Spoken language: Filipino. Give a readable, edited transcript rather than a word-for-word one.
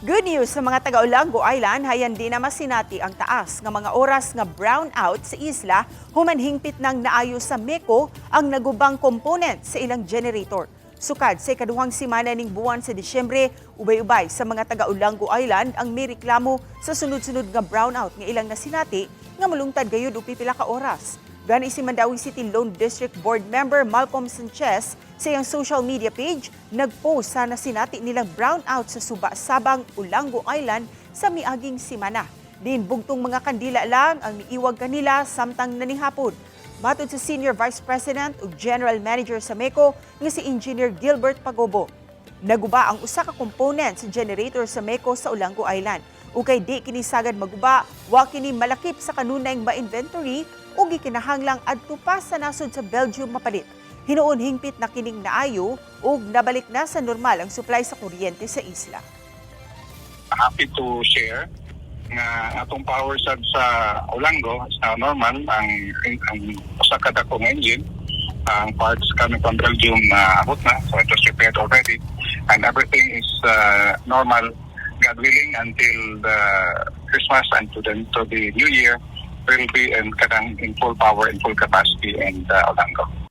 Good news sa mga taga-Olango Island, hayan din na masinati ang taas nga mga oras nga brownout sa isla, human hingpit ng naayo sa MECO ang nagubang component sa ilang generator. Sukad sa ikaduhang simana ning buwan sa Disyembre, ubay-ubay sa mga taga-Olango Island ang may reklamo sa sunod-sunod nga brownout nga ilang nasinati nga malungtad gayud og pipila ka oras. Gani si Mandawi City Lone District Board Member Malcolm Sanchez sa iyang social media page, nagpost sa nasinati nilang brownout sa Suba, Sabang, Olango Island sa miaging simana. Din bugtong mga kandila lang ang miiwag kanila samtang nanihapon. Matod sa Senior Vice President ug General Manager sa MECO nga si Engineer Gilbert Pagobo, naguba ang usa ka component sa generator sa MECO sa Olango Island. Ukay di kini sagad maguba, wa kini malakip sa kanunay nga inventory o gikinahanglang adto pa sa nasod sa Belgium mapalit. Hinuon hingpit na kining naayo ug nabalik na sa normal ang supply sa kuryente sa isla. Happy to share nga atong power sub sa Olango is now normal. Ang usa ka dakong engine, ang parts coming from Belgium abot na, so it was repaired already and everything is normal, God willing, until the Christmas and to the New Year will be in full power and full capacity in Olango.